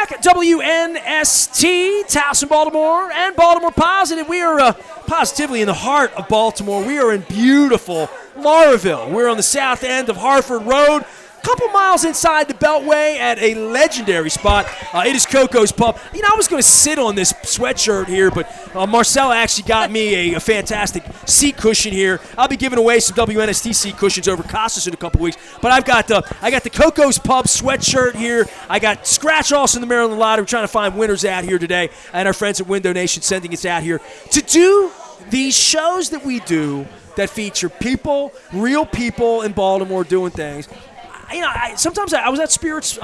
back at WNST, Towson, Baltimore, and Baltimore Positive. We are positively in the heart of Baltimore. We are in beautiful Lauraville. We're on the south end of Harford Road, a couple miles inside the Beltway at a legendary spot. It is Koco's Pub. You know, I was going to sit on this sweatshirt here, but Marcella actually got me a fantastic seat cushion here. I'll be giving away some WNST seat cushions over Costas in a couple weeks. But I got the Koco's Pub sweatshirt here. I got Scratch Offs in the Maryland Lottery. We're trying to find winners out here today, and our friends at Window Nation sending us out here to do these shows that we do that feature people, real people in Baltimore doing things. You know, sometimes I was at Spirits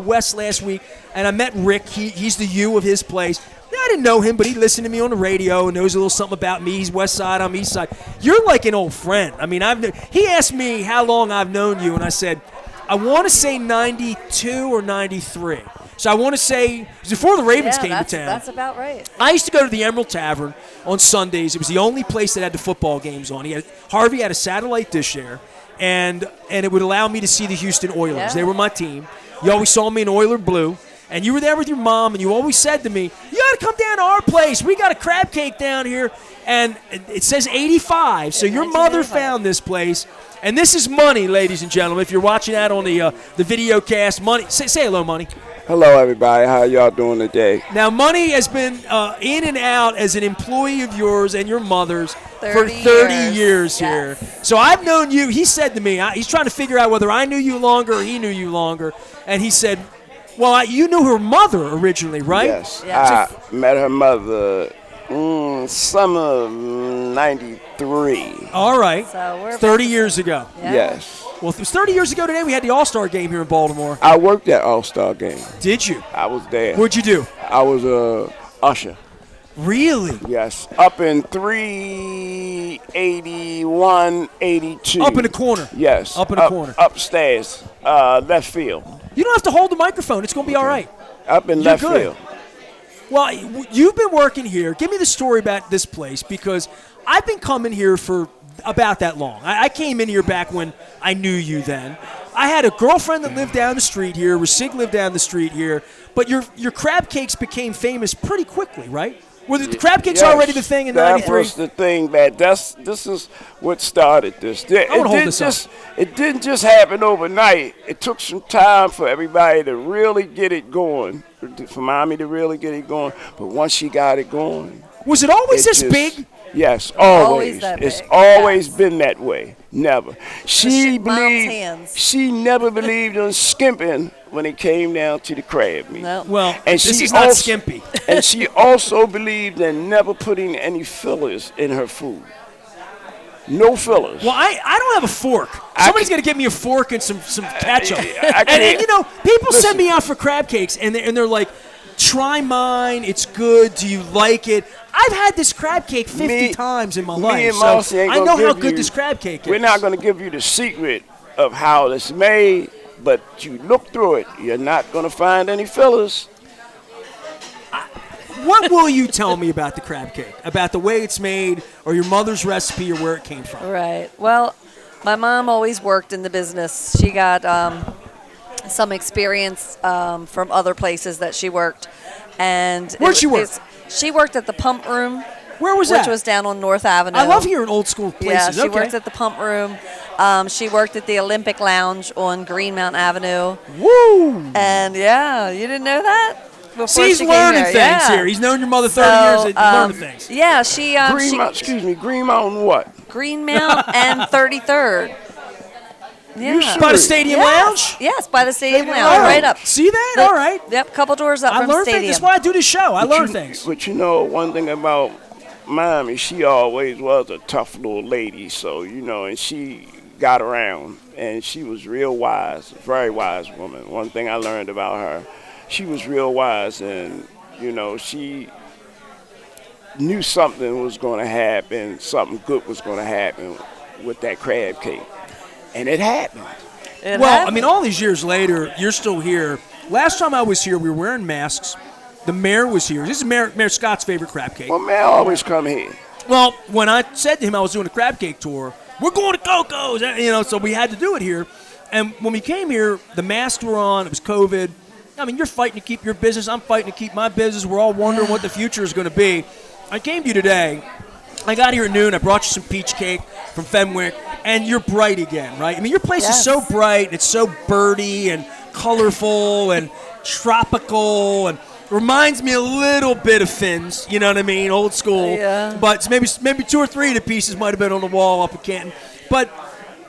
West last week, and I met Rick. He's the U of his place. I didn't know him, but he listened to me on the radio and knows a little something about me. He's West Side, I'm East Side. You're like an old friend. I mean, he asked me how long I've known you, and I said, I want to say 92 or 93. So I want to say it was before the Ravens came to town. That's about right. I used to go to the Emerald Tavern on Sundays. It was the only place that had the football games on. Harvey had a satellite dish there. And it would allow me to see the Houston Oilers. Yeah. They were my team. You always saw me in Oiler blue. And you were there with your mom, and you always said to me, you got to come down to our place. We got a crab cake down here. And it says 85. So your mother found this place. And this is Money, ladies and gentlemen. If you're watching that on the video cast, Money, say hello, Money. Hello, everybody. How y'all doing today? Now, Money has been in and out as an employee of yours and your mother's for 30 years here. So I've known you. He said to me, he's trying to figure out whether I knew you longer or he knew you longer. And he said, well, you knew her mother originally, right? Yes. I met her mother summer of 93. All right. So we're 30 years ago. Yeah. Yes. Well, if it was 30 years ago today, we had the All-Star game here in Baltimore. I worked at All-Star game. Did you? I was there. What'd you do? I was a usher. Really? Yes. Up in 381, 82. Up in the corner? Yes. Up in the corner. Upstairs, left field. You don't have to hold the microphone. It's going to be all right. Up in left field. Well, you've been working here. Give me the story about this place, because I've been coming here for about that long. I came in here back when I knew you then. I had a girlfriend that lived down the street here. Rasig lived down the street here. But your crab cakes became famous pretty quickly, right? Were the crab cakes already the thing in 93? That was the thing. This is what started this. I want to hold this up. It didn't just happen overnight. It took some time for everybody to really get it going, for Mommy to really get it going. But once she got it going. Was it always this big? Yes, always. It's always been that way. Never. She never believed in skimping when it came down to the crab meat. No. Well, and this is not skimpy. And she also believed in never putting any fillers in her food. No fillers. Well, I don't have a fork. Somebody's going to get me a fork and some ketchup. And you know, people send me out for crab cakes, and they're like, try mine. It's good. Do you like it? I've had this crab cake 50 times in my life, so I know how good this crab cake is. We're not going to give you the secret of how it's made, but you look through it. You're not going to find any fillers. What will you tell me about the crab cake? About the way it's made, or your mother's recipe, or where it came from? Right. Well, my mom always worked in the business. She got some experience from other places that she worked. And where'd she work? She worked at the Pump Room. Where was that? Which was down on North Avenue. I love hearing old school places. Yeah, she worked at the Pump Room. She worked at the Olympic Lounge on Greenmount Avenue. Woo! And, yeah, you didn't know that? See, he's learning things here. He's known your mother 30 years. He's learning things. Yeah, she... Greenmount what? Greenmount and 33rd. Yeah. By the Stadium Lounge? Yes, by the Stadium Lounge, right up. See that? All right. Yep, couple doors up from the Stadium. Things. That's why I do this show. I learn things. But you know, one thing about Mommy, she always was a tough little lady. So, you know, and she got around. And she was real wise, very wise woman. One thing I learned about her, she was real wise. And, you know, she knew something was going to happen, something good was going to happen with that crab cake. And it happened. I mean, all these years later, you're still here. Last time I was here, we were wearing masks. The mayor was here. This is Mayor Scott's favorite crab cake. Well, Mayor always come here. Well, when I said to him I was doing a crab cake tour, we're going to Koco's, you know, so we had to do it here. And when we came here, the masks were on. It was COVID. I mean, you're fighting to keep your business. I'm fighting to keep my business. We're all wondering what the future is going to be. I came to you today. I got here at noon. I brought you some peach cake from Fenwick, and you're bright again, right? I mean, your place is so bright. It's so birdy and colorful and tropical, and reminds me a little bit of Finn's. You know what I mean? Old school. Yeah. But maybe 2 or 3 of the pieces might have been on the wall up at Canton. But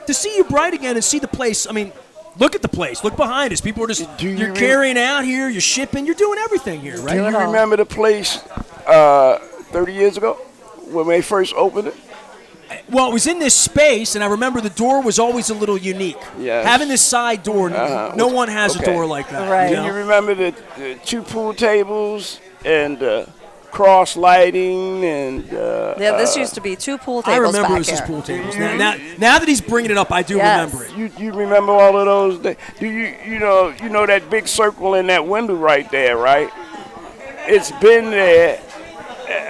to see you bright again and see the place, I mean, look at the place. Look behind us. People are just, you're carrying out here, you're shipping, you're doing everything here, right? Do you remember the place 30 years ago when they first opened it? Well, it was in this space, and I remember the door was always a little unique. Yes. Having this side door, no one has a door like that. Right. You Do know? you remember the 2 pool tables and cross lighting and this used to be 2 pool I tables remember back it was here. his pool tables. Now that he's bringing it up, I do Yes. remember it. you remember all of those? Do you know that big circle in that window right there, right? It's been there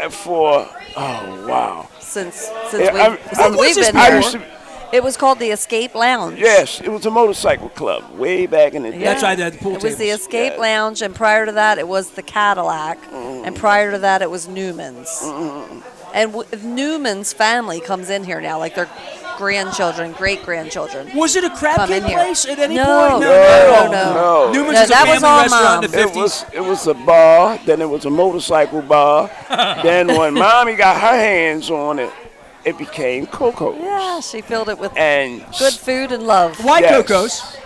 for wow. Since Yeah, we've been I here. used to, It was called the Escape Lounge. yes, it was a motorcycle club way back in the day. That's right, the pool It tables. was the Escape Lounge, and prior to that, it was the Cadillac, and prior to that, it was Newman's. And Newman's family comes in here now, like their grandchildren, great-grandchildren. Was it a crab Come cake in here. place at any No. point? No. Newman's No, was a that was family all restaurant in the Mom. 50s. It was a bar, then it was a motorcycle bar. Then when Mommy got her hands on it, it became Koco. Yeah, she filled it with And good food and love. Why Yes. Koco's?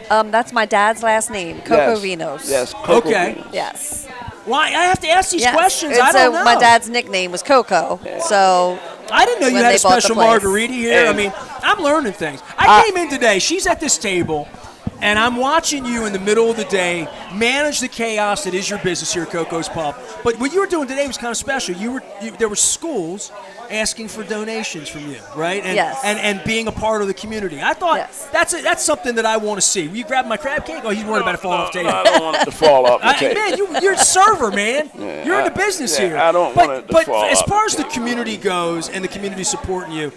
That's my dad's last name, Coco yes, Vinos. Yes, Coco Okay. Vinos. Yes. Why? I have to ask these Yes. questions. And I don't know. so my dad's nickname was Coco. So I didn't know you when had they a bought the special place. margarita here. I And- mean, I'm learning things. I came in today. She's at this table, and I'm watching you in the middle of the day manage the chaos that is your business here at Coco's Pub. But what you were doing today was kind of special. There were schools asking for donations from you, right? And, Yes. and being a part of the community. I thought Yes. that's something that I want to see. Will you grab my crab cake? Oh, he's worried about it falling off the table. I don't want it to fall off the table. Man, you're a server, man. You're in the business here. I don't but, want it to but fall as off far the as the table. community goes and the community supporting you,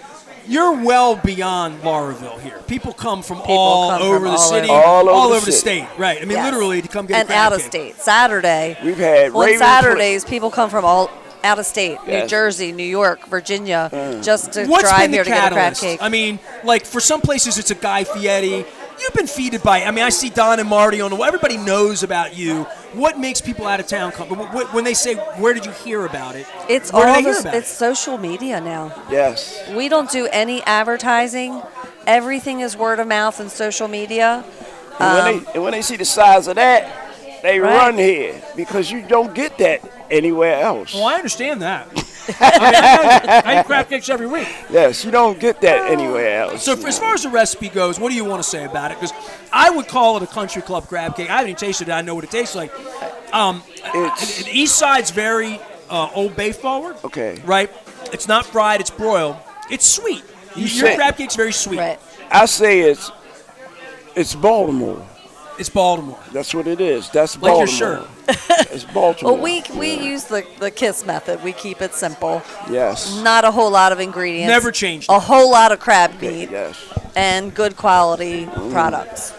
you're well beyond Lauraville here. People come from all come over from the all city, over. All over the the city. state. Right. I mean, Yes. literally to come get a and crab out of cake. state. Saturday. We've had On Raven Saturdays, people come from all out of state, New Yes. Jersey, New York, Virginia, just to What's drive been here the to get a crab catalyst? cake. I mean, like for some places it's a Guy Fieri. You've been feeded by. I mean, I see Don and Marty on the. Everybody knows about you. What makes people out of town come? When they say, "Where did you hear about it?" It's Where do all they hear this. about It's it? social media now. Yes. We don't do any advertising. Everything is word of mouth and social media. And when they see the size of that, they Right. run here because you don't get that anywhere else. Well, I understand that. I eat crab cakes every week. Yes, you don't get that anywhere else. So, as far as the recipe goes, what do you want to say about it? Because I would call it a country club crab cake. I haven't even tasted it. I know what it tastes like. It's The east side's very Old Bay forward. okay. Right? It's not fried. It's broiled. It's sweet. Your say- crab cake's very sweet. Right. I say it's Baltimore. It's Baltimore. That's what it is. That's Like your Baltimore. shirt. It's Baltimore. Well, we use the KISS method. We keep it simple. Yes. Not a whole lot of ingredients. Never changed it. A whole lot of crab meat Yes. and good quality products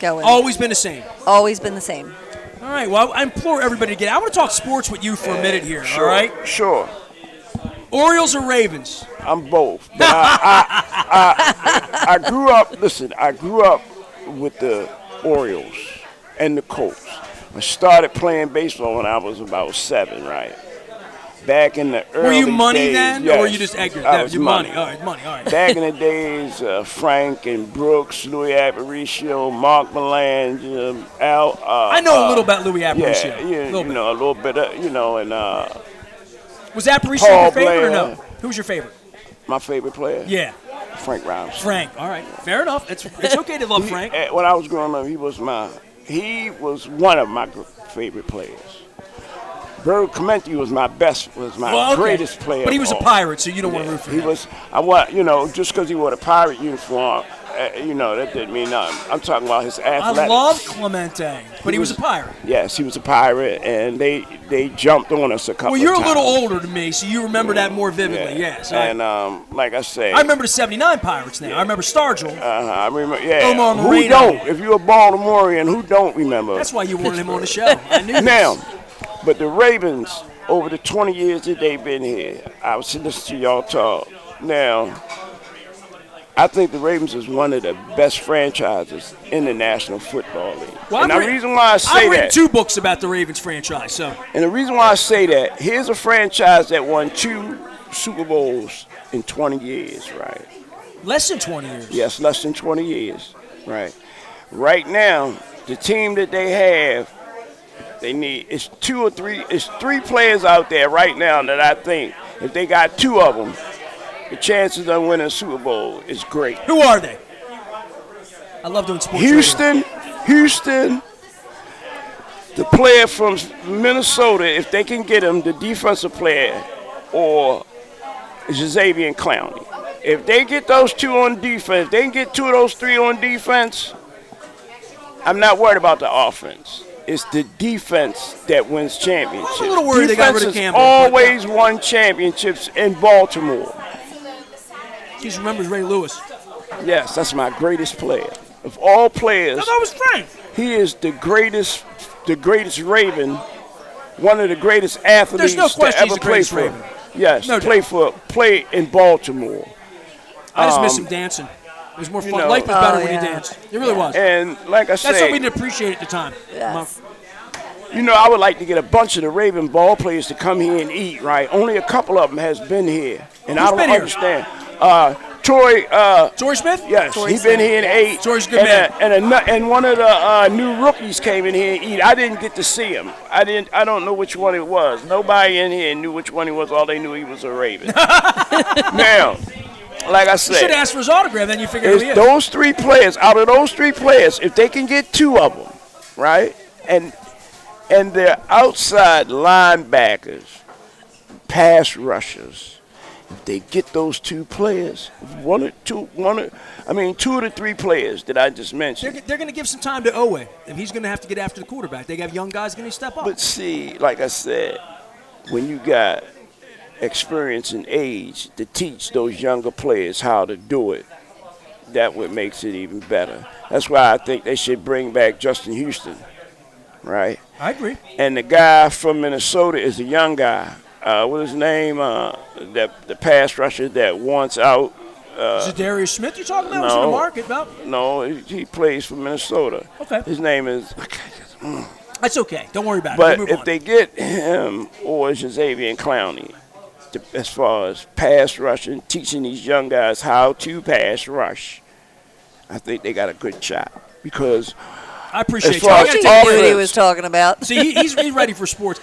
going. Always been the same. Always been the same. All right. Well, I implore everybody to get. I want to talk sports with you for a minute here. Sure. All right. Sure. Orioles or Ravens? I'm both. But I grew up. Listen, I grew up with the Orioles and the Colts. I started playing baseball when I was about 7, right? Back in the early Were you money days, then, yes, or were you just ignorant? I was you money. All right, money. All right. Back in the days, Frank and Brooks, Louis Aparicio, Mark Melange, Al. I know a little about Louis Yeah, Aparicio. you know, a little bit of, and Was Aparicio Paul your favorite or no? Blair. Who was your favorite? my favorite player, Yeah, Frank Robinson. Frank. All right, fair enough. It's okay to love Frank. When I was growing up, he was one of my favorite players. Bird Clemente was my Well, okay. greatest player. But he was a of all. pirate, so you don't want to root for He him. was. Just because he wore a pirate uniform, that didn't mean nothing. I'm talking about his I athletics. love Clemente, but he was a pirate. Yes, he was a pirate, and they jumped on us a couple Well, you're of a times. little older than me, so you remember that more vividly. Yes. And like I say, I remember the '79 Pirates now. I remember Stargell. I remember. Yeah. Omar Who Moreno. don't? If you're a Baltimorean, who don't remember? That's why you wanted him on the show. I knew Now, this. but the Ravens, over the 20 years that they've been here, I was listening to y'all talk. Now, I think the Ravens is one of the best franchises in the National Football League. Well, and the reason why I say I've written that, 2 books about the Ravens franchise. So and the reason why I say that, here's a franchise that won 2 Super Bowls in 20 years, right? less than 20 years. Yes, less than 20 years, right? Right now, the team that they have, it's 3 players out there right now that I think if they got 2 of them, the chances of winning a Super Bowl is great. Who are they? I love doing sports radio. Houston, the player from Minnesota, if they can get him, the defensive player, or Xavier Clowney. If they get those 2 on defense, if they can get 2 of those 3 on defense, I'm not worried about the offense. It's the defense that wins championships. I'm a little worried they got rid of Defense Campbell. has always won championships in Baltimore. Just remembers Ray Lewis. Yes, that's my greatest player. Of all players, No, that was Frank. he is the greatest Raven, one of the greatest athletes There's no to question he's ever the play greatest for. Raven. Yes, No play in Baltimore. I just miss him dancing. It was more fun. know- Life was better when he yeah. danced. It really was. And like I That's something we said, didn't appreciate at the time. Yes. I would like to get a bunch of the Raven ball players to come here and eat, right? Only a couple of them has been here. And Who's I don't been here? understand. Troy, Torrey Smith? yes, he's been here and ate. Troy's a good man. And one of the new rookies came in here and eat. I didn't get to see him. I don't know which one it was. Nobody in here knew which one he was. All they knew he was a Raven. Now, like I You said, should ask for his autograph, then you figure who he it's is. those 3 players. Out of those 3 players, if they can get 2 of them, right, and they're outside linebackers, pass rushers. If they get those 2 players, 2 of the 3 players that I just mentioned. They're going to give some time to Owe. If he's going to have to get after the quarterback, they have young guys going to step up. But see, like I said, when you got experience and age to teach those younger players how to do it, that what makes it even better. That's why I think they should bring back Justin Houston, right? I agree. And the guy from Minnesota is a young guy. What's his name? The pass rusher that wants out. Is it Darius Smith you're talking about? Was in no. the market? No? No, he plays for Minnesota. Okay. His name is. That's okay. Don't worry about it. But We'll move if on. they get him or Xavier Clowney, as far as pass rushing, teaching these young guys how to pass rush, I think they got a good shot. Because I appreciate as you. far I as gotta He take- knew what he offense- was talking about. See, he's ready for sports.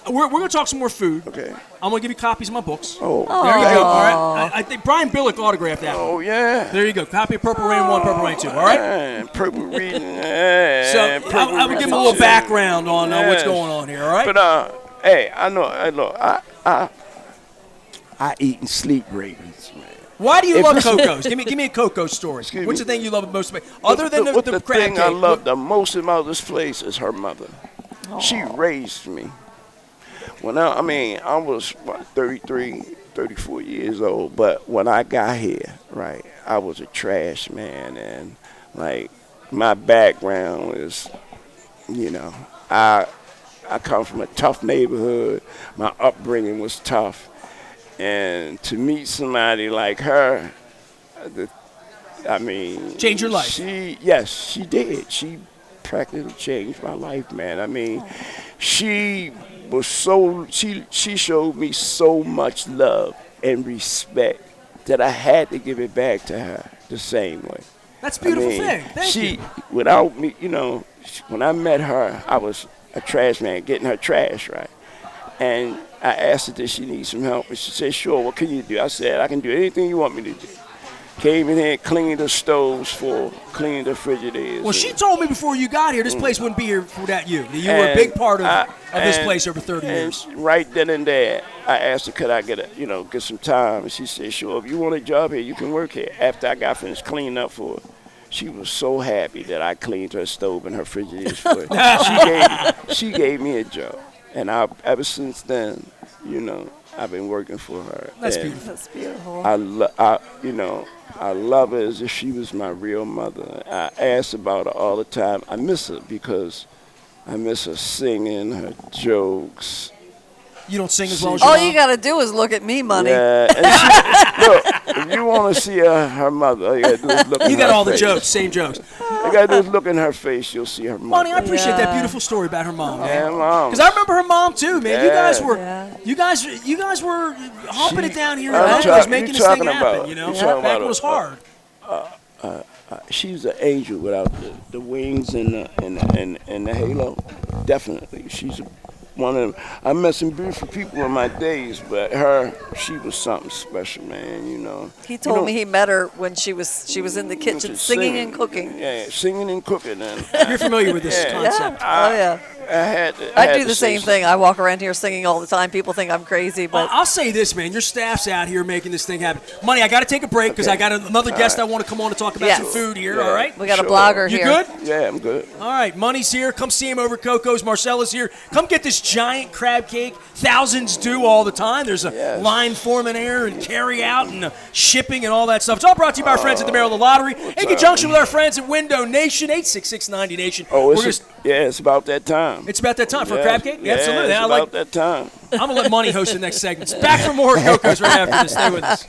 We're going to talk some more food. okay. I'm going to give you copies of my books. Oh, There you go. All right. I think Brian Billick autographed that. oh yeah. There you go. Copy of Purple Rain 1, Purple Rain 2. All right. Purple reading. So I would give him a little background on what's going on here. All right. But hey, I know. I eat and sleep Ravens, man. Why do you If- love Koco's? Give me a Coco story. Excuse What's me. the thing you love most about other than the the crab thing cake? I love the most about this place is her mother. She raised me. When I was what, 33, 34 years old, but when I got here, right, I was a trash man, and like my background is, I come from a tough neighborhood. My upbringing was tough, and to meet somebody like her, Change your life. She did. She practically changed my life, man. She showed me so much love and respect that I had to give it back to her the same way. That's a beautiful thing. Thank you. Without me, when I met her, I was a trash man getting her trash right. And I asked her, did she need some help? And she said, sure, what can you do? I said, I can do anything you want me to do. Came in here, cleaned the stoves cleaned the Frigidaires. Well, she told me before you got here, this place wouldn't be here without you. You were a big part of this place over 30 years. Right then and there, I asked her, could I get some time? And she said, sure, if you want a job here, you can work here. After I got finished cleaning up for her, she was so happy that I cleaned her stove and her Frigidaires for her. She gave me a job. And ever since then, I've been working for her. That's and beautiful. That's beautiful. I love her as if she was my real mother. I ask about her all the time. I miss her because I miss her singing, her jokes. You don't sing as well as your All mom? you got to do is look at me, Money. Yeah, and look, if you want to see her mother, all you got to do is look in her face. You got all the jokes, same jokes. All you got to do is look in her face, you'll see her mother. Money, I appreciate that Yeah. beautiful story about her mom, man. Yeah, Mom. Because I remember her mom too, man. Yeah. You guys were humping it down here I'm in talk- making you this thing talking happen. about- You know, you talking back about when it was hard. She's an angel without the wings and the halo. Definitely, she's one of them. I met some beautiful people in my days, but she was something special, man. He told me he met her when she was in the kitchen singing and cooking. Yeah, singing and cooking. And You're familiar with this Yeah. concept. Oh yeah. I do the same thing. I walk around here singing all the time. People think I'm crazy, but I'll say this, man. Your staff's out here making this thing happen. Money, I got to take a break because I got another guest I want to come on to talk about Yes. some food here, Yeah. all right? we got a Sure. blogger You here. good? Yeah, I'm good. All right, Money's here. Come see him over at Koco's. Marcella's here. Come get this giant crab cake. Thousands do all the time. There's a Yes. line forming there and carry out and shipping and all that stuff. It's all brought to you by our friends at the Maryland Lottery in conjunction with our friends at Window Nation, 86690 Nation. Oh, We're just- it's about that time. it's about that time for a Yeah. crab cake? Yeah, Absolutely. it's I about like, that time. I'm going to let Money host the next segment. Back for more Koco's right after this. Stay with us.